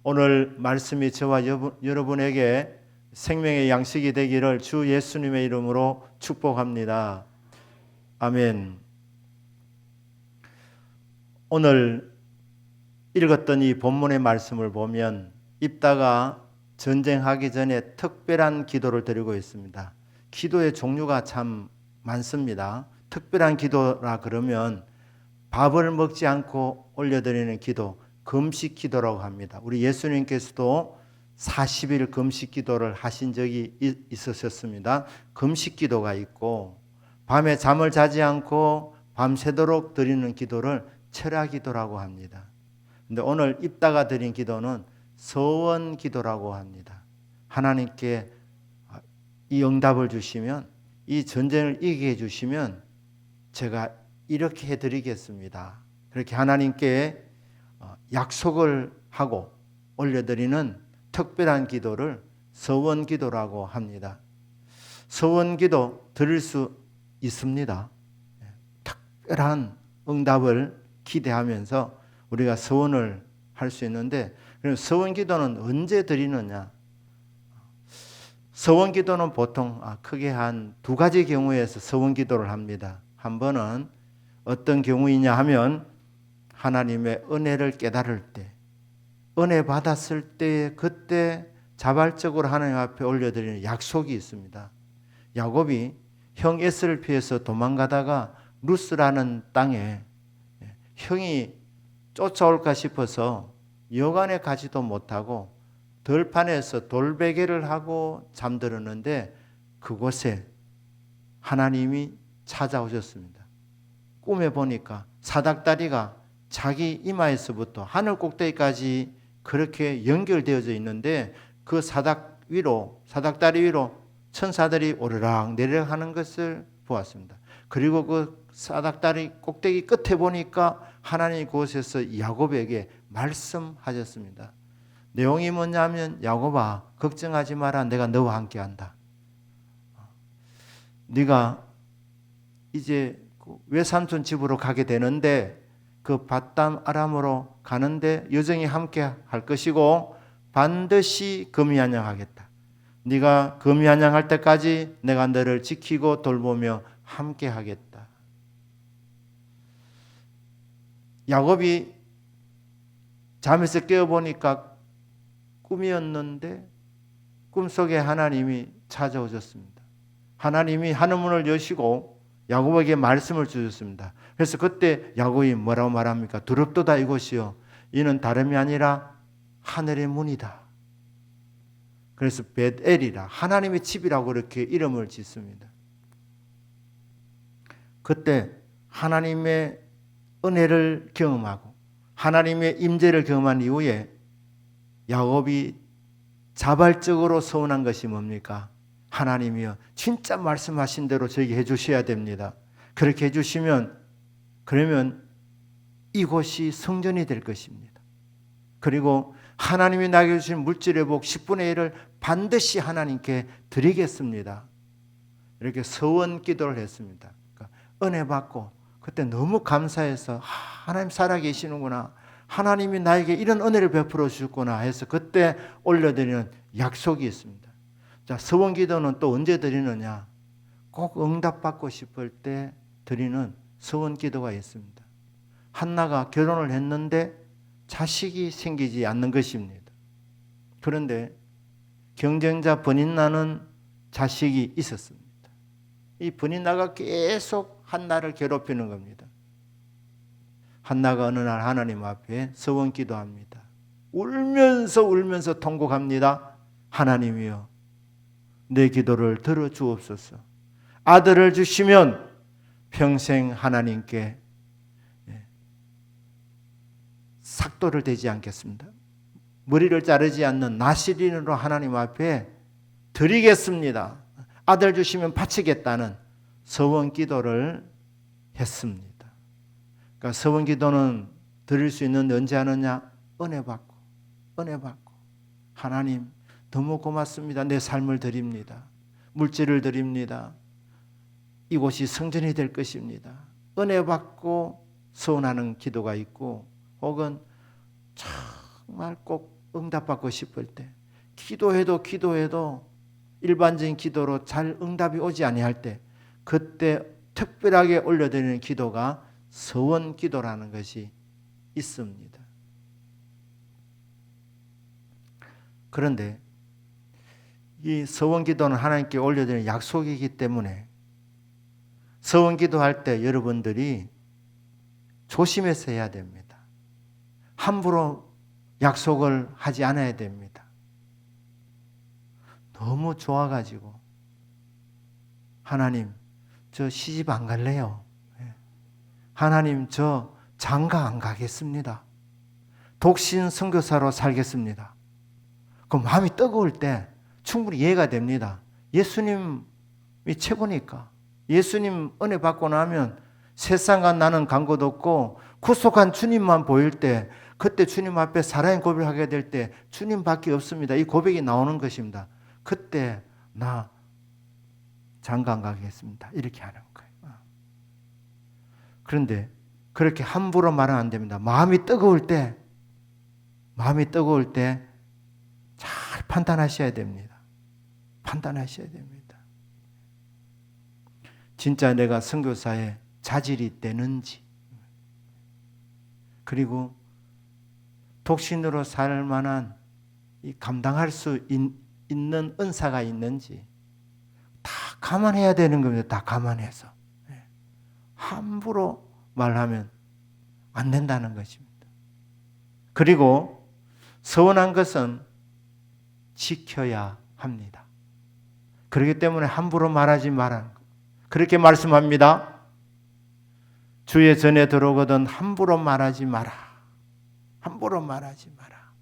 오늘 말씀이 저와 여러분에게 생명의 양식이 되기를 주 예수님의 이름으로 축복합니다. 아멘. 오늘 읽었던 이 본문의 말씀을 보면 입다가 전쟁하기 전에 특별한 기도를 드리고 있습니다. 기도의 종류가 참 많습니다. 특별한 기도라 그러면 밥을 먹지 않고 올려드리는 기도, 금식 기도라고 합니다. 우리 예수님께서도 40일 금식 기도를 하신 적이 있으셨습니다. 금식 기도가 있고 밤에 잠을 자지 않고 밤새도록 드리는 기도를 철야 기도라고 합니다. 근데 오늘 입다가 드린 기도는 서원 기도라고 합니다. 하나님께 이 응답을 주시면, 이 전쟁을 이기게 해주시면 제가 이렇게 해드리겠습니다. 그렇게 하나님께 약속을 하고 올려드리는 특별한 기도를 서원 기도라고 합니다. 서원 기도 드릴 수 있습니다. 특별한 응답을 기대하면서 우리가 서원을 할 수 있는데, 그럼 서원 기도는 언제 드리느냐? 서원 기도는 보통 크게 한 두 가지 경우에서 서원 기도를 합니다. 한 번은 어떤 경우이냐 하면 하나님의 은혜를 깨달을 때, 은혜 받았을 때 그때 자발적으로 하나님 앞에 올려드리는 약속이 있습니다. 야곱이 형 에스를 피해서 도망가다가 루스라는 땅에 형이 쫓아올까 싶어서 여간에 가지도 못하고 들판에서 돌베개를 하고 잠들었는데 그곳에 하나님이 찾아오셨습니다. 꿈에 보니까 사닥다리가 자기 이마에서부터 하늘 꼭대기까지 그렇게 연결되어져 있는데 그 사닥다리 위로 천사들이 오르락 내리락 하는 것을 보았습니다. 그리고 그 사닥다리 꼭대기 끝에 보니까 하나님이 그곳에서 야곱에게 말씀하셨습니다. 내용이 뭐냐면, 야곱아, 걱정하지 마라. 내가 너와 함께 한다. 네가 이제 외삼촌 집으로 가게 되는데 그 밧담 아람으로 가는데 여정이 함께 할 것이고 반드시 금이한양하겠다. 네가 금이한양할 때까지 내가 너를 지키고 돌보며 함께 하겠다. 야곱이 잠에서 깨어보니까 꿈이었는데 꿈속에 하나님이 찾아오셨습니다. 하나님이 하늘문을 여시고 야곱에게 말씀을 주셨습니다. 그래서 그때 야곱이 뭐라고 말합니까? 두렵도다 이곳이요, 이는 다름이 아니라 하늘의 문이다. 그래서 벳엘이라, 하나님의 집이라고 그렇게 이름을 짓습니다. 그때 하나님의 은혜를 경험하고 하나님의 임재를 경험한 이후에 야곱이 자발적으로 서원한 것이 뭡니까? 하나님이여, 진짜 말씀하신 대로 저에게 해주셔야 됩니다. 그렇게 해주시면 그러면 이곳이 성전이 될 것입니다. 그리고 하나님이 나에게 주신 물질의 복 10분의 1을 반드시 하나님께 드리겠습니다. 이렇게 서원 기도를 했습니다. 그러니까 은혜 받고 그때 너무 감사해서 하나님 살아계시는구나, 하나님이 나에게 이런 은혜를 베풀어 주셨구나 해서 그때 올려드리는 약속이 있습니다. 자, 서원 기도는 또 언제 드리느냐? 꼭 응답받고 싶을 때 드리는 서원 기도가 있습니다. 한나가 결혼을 했는데 자식이 생기지 않는 것입니다. 그런데 경쟁자 버닌나는 자식이 있었습니다. 이 버닌나가 계속 한나를 괴롭히는 겁니다. 한나가 어느 날 하나님 앞에 서원 기도합니다. 울면서 통곡합니다. 하나님이여, 내 기도를 들어주옵소서. 아들을 주시면 평생 하나님께 삭도를 대지 않겠습니다. 머리를 자르지 않는 나시린으로 하나님 앞에 드리겠습니다. 아들 주시면 바치겠다는 서원 기도를 했습니다. 그러니까 서원 기도는 드릴 수 있는 언제 하느냐? 은혜 받고 하나님 너무 고맙습니다. 내 삶을 드립니다. 물질을 드립니다. 이곳이 성전이 될 것입니다. 은혜 받고 서원하는 기도가 있고, 혹은 정말 꼭 응답받고 싶을 때, 기도해도 일반적인 기도로 잘 응답이 오지 아니할 때, 그때 특별하게 올려드리는 기도가 서원 기도라는 것이 있습니다. 그런데 이 서원 기도는 하나님께 올려드리는 약속이기 때문에 서원 기도할 때 여러분들이 조심해서 해야 됩니다. 함부로 약속을 하지 않아야 됩니다. 너무 좋아가지고 하나님 저 시집 안 갈래요. 하나님 저 장가 안 가겠습니다. 독신 선교사로 살겠습니다. 그 마음이 뜨거울 때 충분히 이해가 됩니다. 예수님이 최고니까. 예수님 은혜 받고 나면 세상과 나는 간고도 없고 구속한 주님만 보일 때, 그때 주님 앞에 사랑의 고백을 하게 될 때 주님밖에 없습니다. 이 고백이 나오는 것입니다. 그때 나 장가 안 가겠습니다. 이렇게 하는 거예요. 그런데 그렇게 함부로 말은 안 됩니다. 마음이 뜨거울 때 잘 판단하셔야 됩니다. 판단하셔야 됩니다. 진짜 내가 선교사에 자질이 되는지, 그리고 독신으로 살 만한 감당할 수 있는 은사가 있는지 다 감안해야 되는 겁니다. 다 감안해서. 함부로 말하면 안 된다는 것입니다. 그리고 서운한 것은 지켜야 합니다. 그렇기 때문에 함부로 말하지 말라는 것. 그렇게 말씀합니다. 주의 전에 들어오거든 함부로 말하지 마라. 함부로 말하지 마라.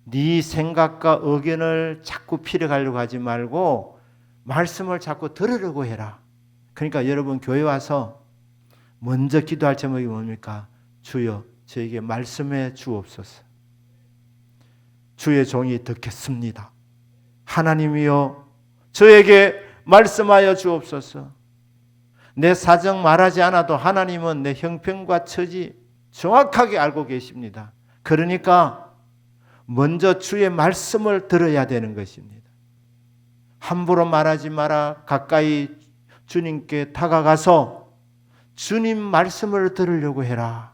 네 생각과 의견을 자꾸 필요하려고 하지 말고 말씀을 자꾸 들으려고 해라. 그러니까 여러분 교회 와서 먼저 기도할 제목이 뭡니까? 주여 저에게 말씀해 주옵소서. 주의 종이 듣겠습니다. 하나님이여 저에게 말씀하여 주옵소서. 내 사정 말하지 않아도 하나님은 내 형편과 처지 정확하게 알고 계십니다. 그러니까 먼저 주의 말씀을 들어야 되는 것입니다. 함부로 말하지 마라. 가까이 주님께 다가가서 주님 말씀을 들으려고 해라.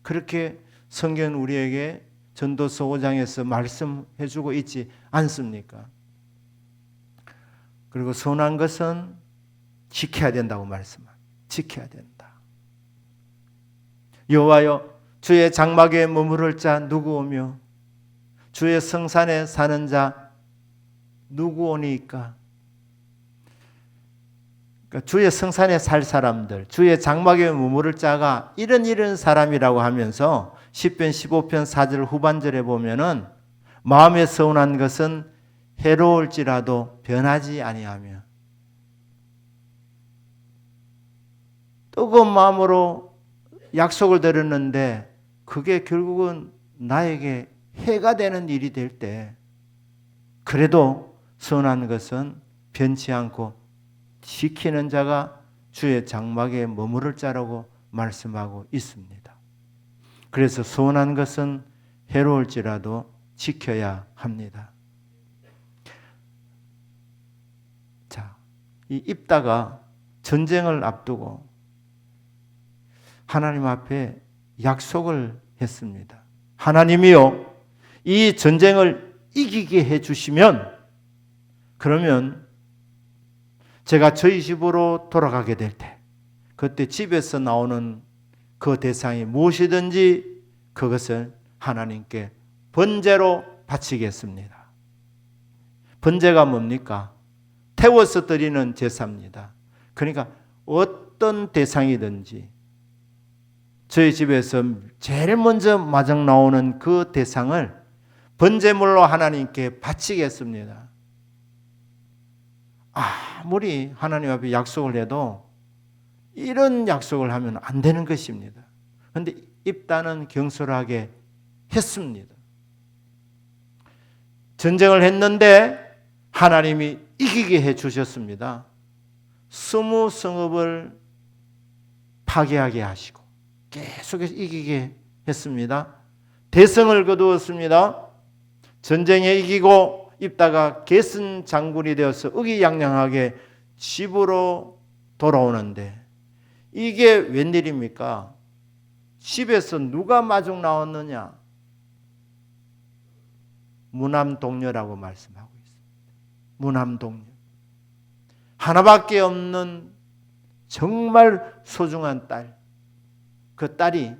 그렇게 성경은 우리에게 전도서 5장에서 말씀해 주고 있지 않습니까? 그리고 선한 것은 지켜야 된다고 말씀합니다. 지켜야 된다. 여호와여 주의 장막에 머무를 자 누구 오며 주의 성산에 사는 자 누구 오니까? 그러니까 주의 성산에 살 사람들, 주의 장막에 머무를 자가 이런 사람이라고 하면서 10편 15편 4절 후반절에 보면은 마음에 서운한 것은 해로울지라도 변하지 아니하며 뜨거운 마음으로 약속을 드렸는데 그게 결국은 나에게 해가 되는 일이 될 때 그래도 서운한 것은 변치 않고 지키는 자가 주의 장막에 머무를 자라고 말씀하고 있습니다. 그래서 서운한 것은 해로울지라도 지켜야 합니다. 자, 이 입다가 전쟁을 앞두고 하나님 앞에 약속을 했습니다. 하나님이요, 이 전쟁을 이기게 해주시면 그러면 제가 저희 집으로 돌아가게 될 때 그때 집에서 나오는 그 대상이 무엇이든지 그것을 하나님께 번제로 바치겠습니다. 번제가 뭡니까? 태워서 드리는 제사입니다. 그러니까 어떤 대상이든지 저희 집에서 제일 먼저 마중 나오는 그 대상을 번제물로 하나님께 바치겠습니다. 아무리 하나님 앞에 약속을 해도 이런 약속을 하면 안 되는 것입니다. 그런데 입다는 경솔하게 했습니다. 전쟁을 했는데 하나님이 이기게 해주셨습니다. 스무 성읍을 파괴하게 하시고 계속해서 이기게 했습니다. 대성을 거두었습니다. 전쟁에 이기고 입다가 게슨 장군이 되어서 의기양양하게 집으로 돌아오는데 이게 웬일입니까? 집에서 누가 마중 나왔느냐? 무남동녀라고 말씀하고 있습니다. 무남동녀. 하나밖에 없는 정말 소중한 딸. 그 딸이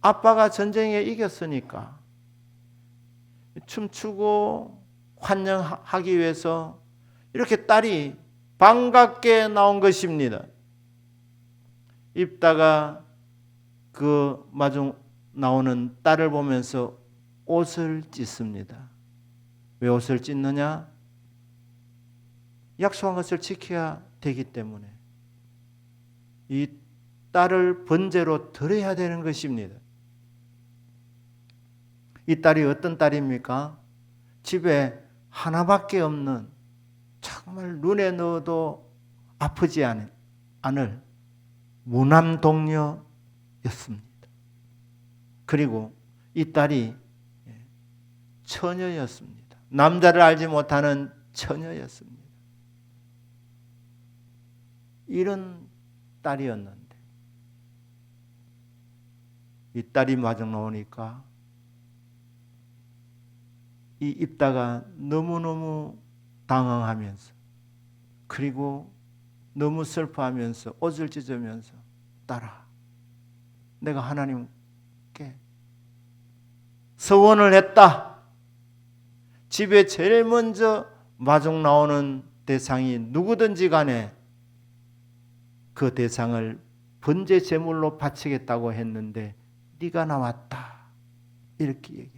아빠가 전쟁에 이겼으니까 춤추고 환영하기 위해서 이렇게 딸이 반갑게 나온 것입니다. 입다가 그 마중 나오는 딸을 보면서 옷을 찢습니다. 왜 옷을 찢느냐? 약속한 것을 지켜야 되기 때문에 이 딸을 번제로 드려야 되는 것입니다. 이 딸이 어떤 딸입니까? 집에 하나밖에 없는 정말 눈에 넣어도 아프지 않을 무남동녀였습니다. 그리고 이 딸이 처녀였습니다. 남자를 알지 못하는 처녀였습니다. 이런 딸이었는데 이 딸이 마중 나오니까 이 입다가 너무너무 당황하면서 그리고 너무 슬퍼하면서 옷을 찢으면서 딸아, 내가 하나님께 서원을 했다. 집에 제일 먼저 마중 나오는 대상이 누구든지 간에 그 대상을 번제 제물로 바치겠다고 했는데 네가 나왔다. 이렇게 얘기합니다.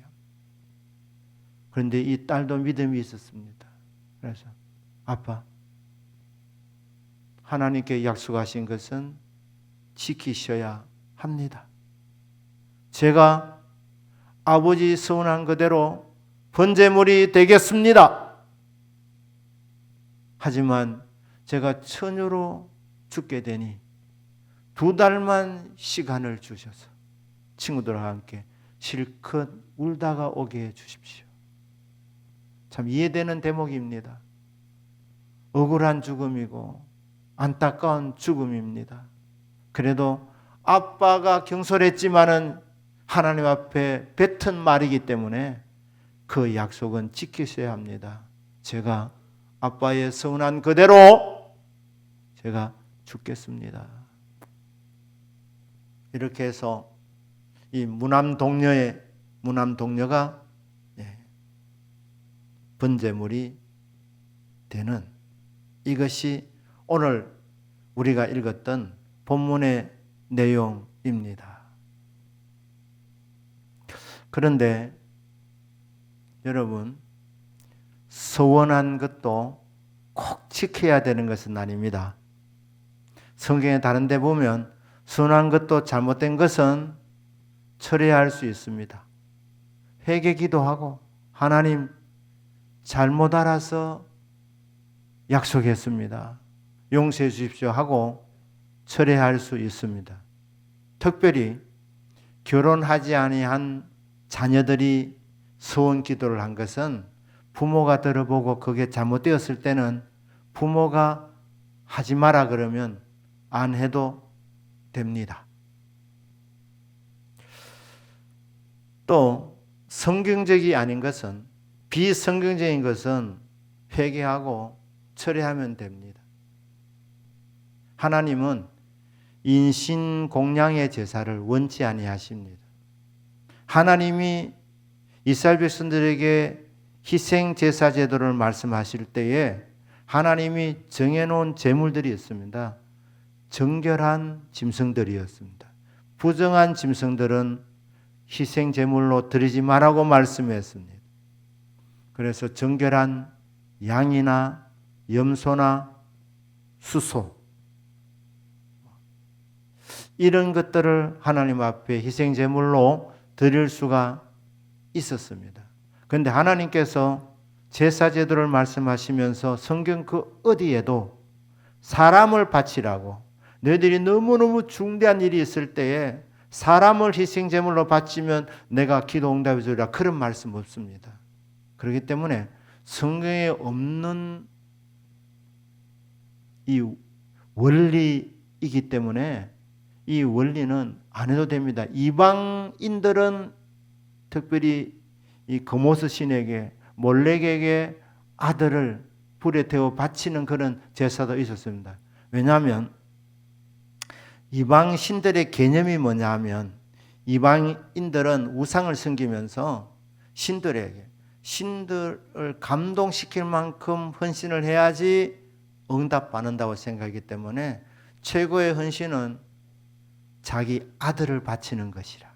그런데 이 딸도 믿음이 있었습니다. 그래서 아빠, 하나님께 약속하신 것은 지키셔야 합니다. 제가 아버지 서운한 그대로 번제물이 되겠습니다. 하지만 제가 처녀로 죽게 되니 2달만 시간을 주셔서 친구들과 함께 실컷 울다가 오게 해 주십시오. 참 이해되는 대목입니다. 억울한 죽음이고 안타까운 죽음입니다. 그래도 아빠가 경솔했지만은 하나님 앞에 뱉은 말이기 때문에 그 약속은 지키셔야 합니다. 제가 아빠의 서운한 그대로 제가 죽겠습니다. 이렇게 해서 이 무남동녀가 번제물이 되는 이것이 오늘 우리가 읽었던 본문의 내용입니다. 그런데 여러분, 서원한 것도 꼭 지켜야 되는 것은 아닙니다. 성경에 다른 데 보면 서원한 것도 잘못된 것은 철회할 수 있습니다. 회개 기도하고 하나님 잘못 알아서 약속했습니다. 용서해 주십시오 하고 철회할 수 있습니다. 특별히 결혼하지 아니한 자녀들이 서원 기도를 한 것은 부모가 들어보고 그게 잘못되었을 때는 부모가 하지 마라 그러면 안 해도 됩니다. 또 성경적이 아닌 것은, 비성경적인 것은 회개하고 철회하면 됩니다. 하나님은 인신공양의 제사를 원치 아니하십니다. 하나님이 이스라엘 백성들에게 희생 제사 제도를 말씀하실 때에 하나님이 정해놓은 제물들이 있습니다. 정결한 짐승들이었습니다. 부정한 짐승들은 희생 제물로 드리지 말라고 말씀했습니다. 그래서 정결한 양이나 염소나 수소 이런 것들을 하나님 앞에 희생 제물로 드릴 수가 있었습니다. 그런데 하나님께서 제사 제도를 말씀하시면서 성경 그 어디에도 사람을 바치라고, 너희들이 너무너무 중대한 일이 있을 때에 사람을 희생제물로 바치면 내가 기도 응답해 주리라, 그런 말씀 없습니다. 그렇기 때문에 성경에 없는 이 원리이기 때문에 이 원리는 안 해도 됩니다. 이방인들은 특별히 이 거모스 신에게 몰렉에게 아들을 불에 태워 바치는 그런 제사도 있었습니다. 왜냐하면 이방 신들의 개념이 뭐냐 하면 이방인들은 우상을 섬기면서 신들을 감동시킬 만큼 헌신을 해야지 응답받는다고 생각하기 때문에 최고의 헌신은 자기 아들을 바치는 것이라.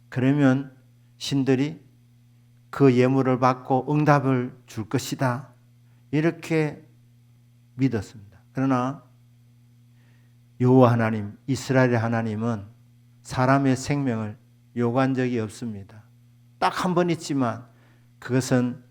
그러면 신들이 그 예물을 받고 응답을 줄 것이다, 이렇게 믿었습니다. 그러나 여호와 하나님, 이스라엘의 하나님은 사람의 생명을 요구한 적이 없습니다. 딱 한 번 있지만 그것은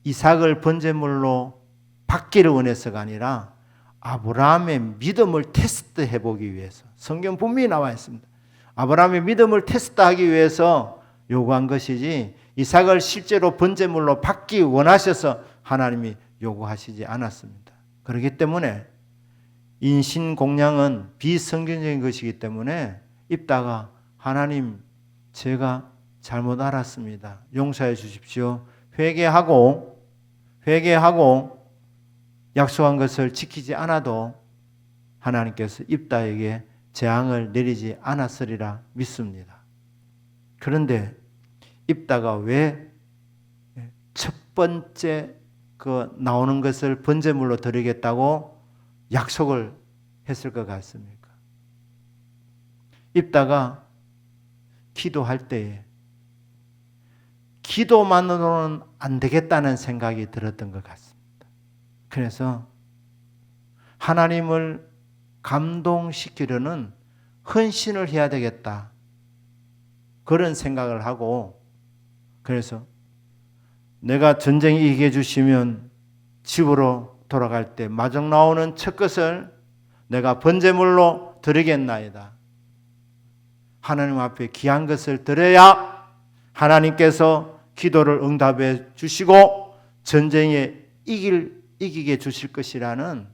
이삭을 번제물로 받기를 원해서가 아니라 아브라함의 믿음을 테스트해 보기 위해서, 성경 분명히 나와 있습니다. 아브라함의 믿음을 테스트하기 위해서 요구한 것이지 이삭을 실제로 번제물로 받기 원하셔서 하나님이 요구하시지 않았습니다. 그렇기 때문에 인신공양은 비성경적인 것이기 때문에 입다가 하나님, 제가 잘못 알았습니다, 용서해 주십시오, 회개하고 약속한 것을 지키지 않아도 하나님께서 입다에게 재앙을 내리지 않았으리라 믿습니다. 그런데 입다가 왜 첫 번째 나오는 것을 번제물로 드리겠다고 약속을 했을 것 같습니까? 입다가 기도할 때에 기도만으로는 안 되겠다는 생각이 들었던 것 같습니다. 그래서 하나님을 감동시키려는 헌신을 해야 되겠다, 그런 생각을 하고, 그래서 내가 전쟁에 이기게 해주시면 집으로 돌아갈 때 마중 나오는 첫 것을 내가 번제물로 드리겠나이다. 하나님 앞에 귀한 것을 드려야 하나님께서 기도를 응답해 주시고 전쟁에 이기게 주실 것이라는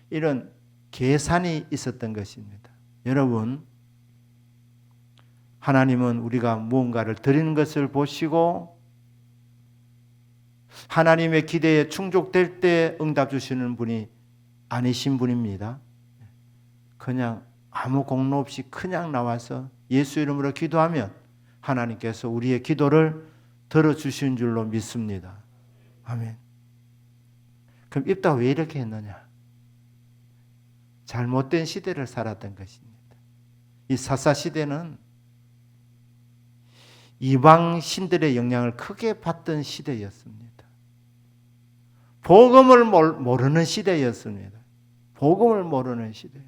이런 계산이 있었던 것입니다. 여러분, 하나님은 우리가 무언가를 드리는 것을 보시고 하나님의 기대에 충족될 때 응답 주시는 분이 아니신 분입니다. 그냥 아무 공로 없이 그냥 나와서 예수 이름으로 기도하면 하나님께서 우리의 기도를 들어주신 줄로 믿습니다. 아멘. 그럼 입다가 왜 이렇게 했느냐? 잘못된 시대를 살았던 것입니다. 이 사사 시대는 이방 신들의 영향을 크게 받던 시대였습니다. 복음을 모르는 시대였습니다. 복음을 모르는 시대.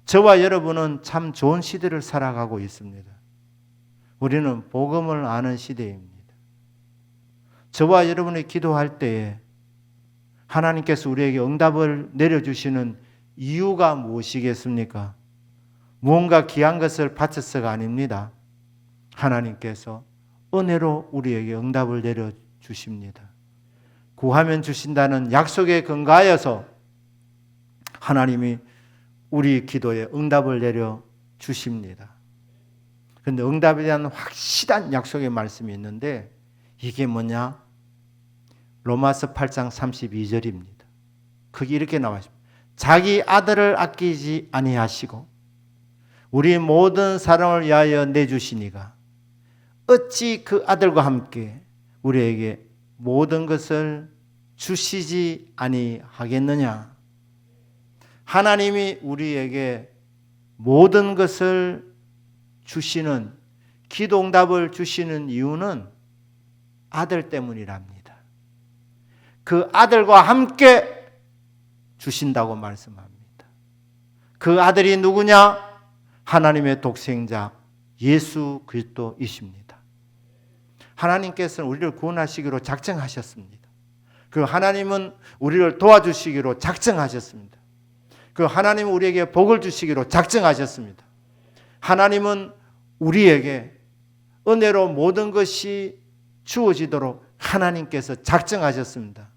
저와 여러분은 참 좋은 시대를 살아가고 있습니다. 우리는 복음을 아는 시대입니다. 저와 여러분이 기도할 때에 하나님께서 우리에게 응답을 내려주시는 이유가 무엇이겠습니까? 무언가 귀한 것을 바쳐서가 아닙니다. 하나님께서 은혜로 우리에게 응답을 내려주십니다. 구하면 주신다는 약속에 근거하여서 하나님이 우리 기도에 응답을 내려주십니다. 그런데 응답에 대한 확실한 약속의 말씀이 있는데 이게 뭐냐? 로마서 8장 32절입니다. 거기 이렇게 나와 있습니다. 자기 아들을 아끼지 아니하시고 우리 모든 사람을 위하여 내주시니가 어찌 그 아들과 함께 우리에게 모든 것을 주시지 아니하겠느냐? 하나님이 우리에게 모든 것을 주시는, 기도 응답을 주시는 이유는 아들 때문이랍니다. 그 아들과 함께 주신다고 말씀합니다. 그 아들이 누구냐? 하나님의 독생자 예수 그리스도이십니다. 하나님께서는 우리를 구원하시기로 작정하셨습니다. 그 하나님은 우리를 도와주시기로 작정하셨습니다. 그 하나님은 우리에게 복을 주시기로 작정하셨습니다. 하나님은 우리에게 은혜로 모든 것이 주어지도록 하나님께서 작정하셨습니다.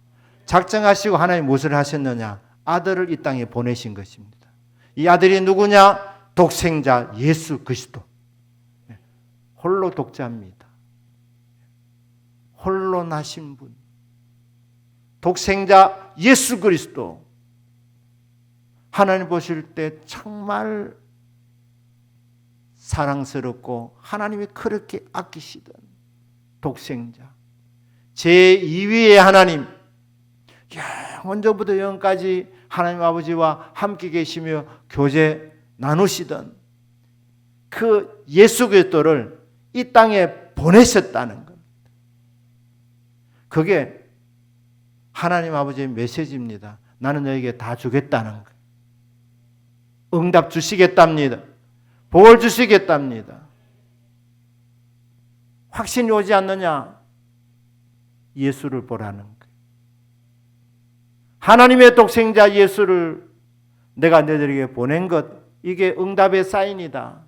작정하시고 하나님 무엇을 하셨느냐? 아들을 이 땅에 보내신 것입니다. 이 아들이 누구냐? 독생자 예수 그리스도. 홀로 독자입니다. 홀로 나신 분. 독생자 예수 그리스도. 하나님 보실 때 정말 사랑스럽고 하나님이 그렇게 아끼시던 독생자. 제2위의 하나님. 영원전부터 영원까지 하나님 아버지와 함께 계시며 교제 나누시던 그 예수 그리스도를 이 땅에 보내셨다는 겁니다. 그게 하나님 아버지의 메시지입니다. 나는 너에게 다 주겠다는 거예요. 응답 주시겠답니다. 복을 주시겠답니다. 확신이 오지 않느냐? 예수를 보라는 거예요. 하나님의 독생자 예수를 내가 너희들에게 보낸 것, 이게 응답의 사인이다.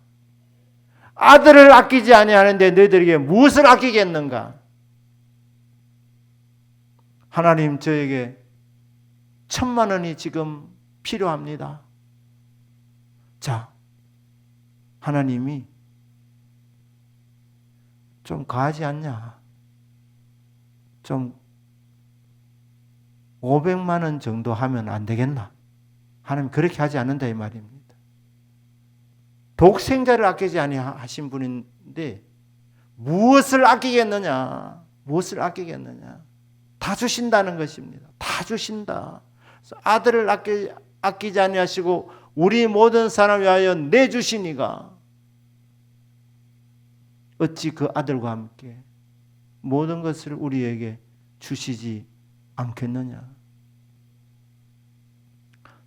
아들을 아끼지 아니하는데 너희들에게 무엇을 아끼겠는가? 하나님, 저에게 1,000만 원이 지금 필요합니다. 자, 하나님이 좀 과하지 않냐? 좀 500만 원 정도 하면 안 되겠나? 하나님 그렇게 하지 않는다 이 말입니다. 독생자를 아끼지 아니하신 분인데 무엇을 아끼겠느냐? 무엇을 아끼겠느냐? 다 주신다는 것입니다. 다 주신다. 아들을 아끼지 아니하시고 우리 모든 사람 위하여 내주시니가 어찌 그 아들과 함께 모든 것을 우리에게 주시지 않겠느냐?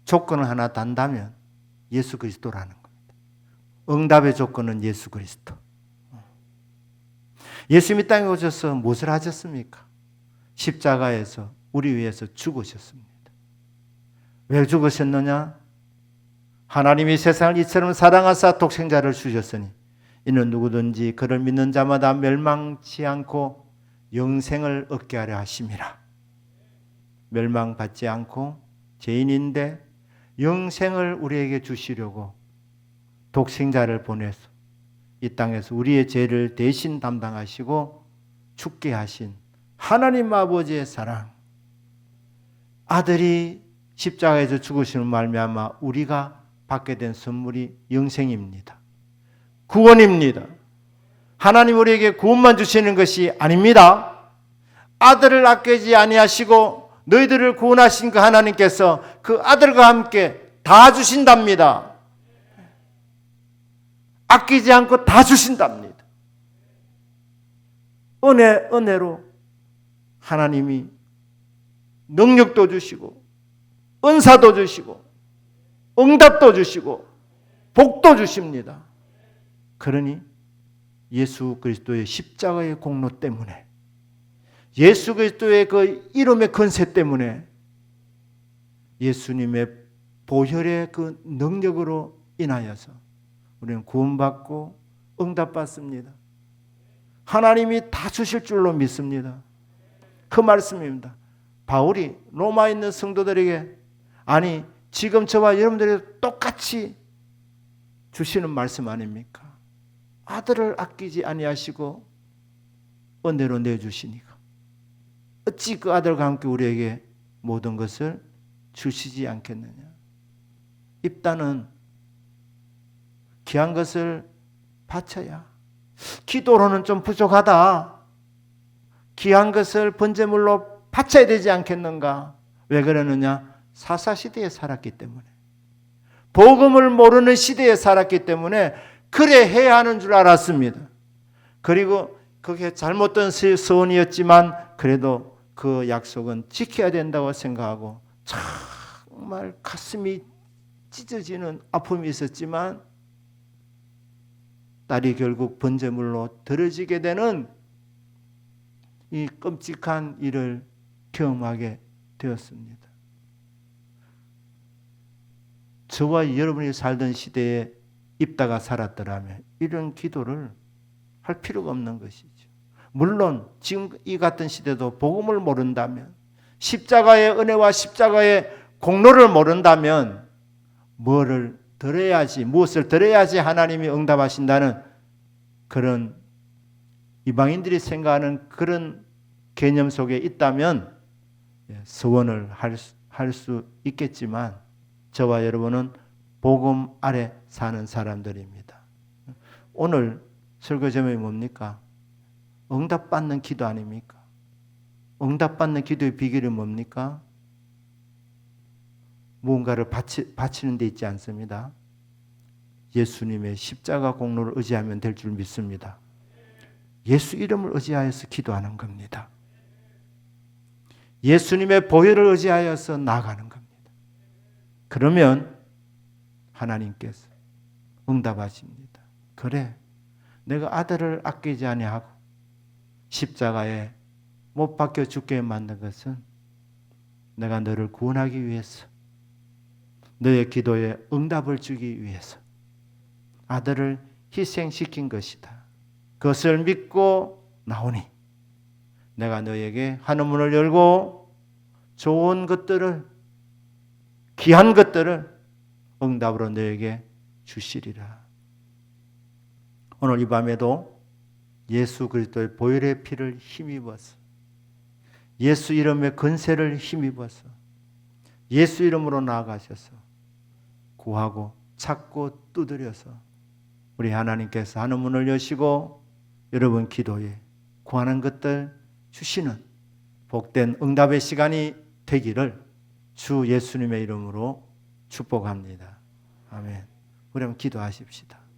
조건을 하나 단다면 예수 그리스도라는 겁니다. 응답의 조건은 예수 그리스도. 예수님이 땅에 오셔서 무엇을 하셨습니까? 십자가에서 우리 위해서 죽으셨습니다. 왜 죽으셨느냐? 하나님이 세상을 이처럼 사랑하사 독생자를 주셨으니 이는 누구든지 그를 믿는 자마다 멸망치 않고 영생을 얻게 하려 하심이라. 멸망받지 않고 죄인인데 영생을 우리에게 주시려고 독생자를 보내서 이 땅에서 우리의 죄를 대신 담당하시고 죽게 하신 하나님 아버지의 사랑, 아들이 십자가에서 죽으시는 말미암아 우리가 받게 된 선물이 영생입니다. 구원입니다. 하나님 우리에게 구원만 주시는 것이 아닙니다. 아들을 아끼지 아니하시고 너희들을 구원하신 그 하나님께서 그 아들과 함께 다 주신답니다. 아끼지 않고 다 주신답니다. 은혜로 하나님이 능력도 주시고 은사도 주시고 응답도 주시고 복도 주십니다. 그러니 예수 그리스도의 십자가의 공로 때문에, 예수 그리스도의 그 이름의 권세 때문에, 예수님의 보혈의 그 능력으로 인하여서 우리는 구원받고 응답받습니다. 하나님이 다 주실 줄로 믿습니다. 그 말씀입니다. 바울이 로마에 있는 성도들에게, 아니 지금 저와 여러분들이 똑같이 주시는 말씀 아닙니까? 아들을 아끼지 아니하시고 은혜로 내주시니까 어찌 그 아들과 함께 우리에게 모든 것을 주시지 않겠느냐? 입다는 귀한 것을 바쳐야, 기도로는 좀 부족하다, 귀한 것을 번제물로 바쳐야 되지 않겠는가? 왜 그러느냐? 사사시대에 살았기 때문에, 복음을 모르는 시대에 살았기 때문에 그래 해야 하는 줄 알았습니다. 그리고 그게 잘못된 서원이었지만 그래도 그 약속은 지켜야 된다고 생각하고 정말 가슴이 찢어지는 아픔이 있었지만 딸이 결국 번제물로 드려지게 되는 이 끔찍한 일을 경험하게 되었습니다. 저와 여러분이 살던 시대에 입다가 살았더라면 이런 기도를 할 필요가 없는 것이죠. 물론 지금 이 같은 시대도 복음을 모른다면, 십자가의 은혜와 십자가의 공로를 모른다면 무엇을 들어야지 하나님이 응답하신다는 그런 이방인들이 생각하는 그런 개념 속에 있다면 서원을 할 수 있겠지만, 저와 여러분은 복음 아래 사는 사람들입니다. 오늘 설교 제목이 뭡니까? 응답받는 기도 아닙니까? 응답받는 기도의 비결이 뭡니까? 무언가를 바치는 데 있지 않습니다. 예수님의 십자가 공로를 의지하면 될 줄 믿습니다. 예수 이름을 의지하여서 기도하는 겁니다. 예수님의 보혈을 의지하여서 나아가는 겁니다. 그러면 하나님께서 응답하십니다. 그래, 내가 아들을 아끼지 아니하고 십자가에 못 박혀 죽게 만든 것은 내가 너를 구원하기 위해서, 너의 기도에 응답을 주기 위해서 아들을 희생시킨 것이다. 그것을 믿고 나오니 내가 너에게 하늘문을 열고 좋은 것들을, 귀한 것들을 응답으로 너에게 주시리라. 오늘 이 밤에도 예수 그리스도의 보혈의 피를 힘입어서, 예수 이름의 권세를 힘입어서 예수 이름으로 나아가셔서 구하고 찾고 두드려서 우리 하나님께서 하는 문을 여시고 여러분 기도에 구하는 것들 주시는 복된 응답의 시간이 되기를 주 예수님의 이름으로 축복합니다. 아멘. 우리 한번 기도하십시다.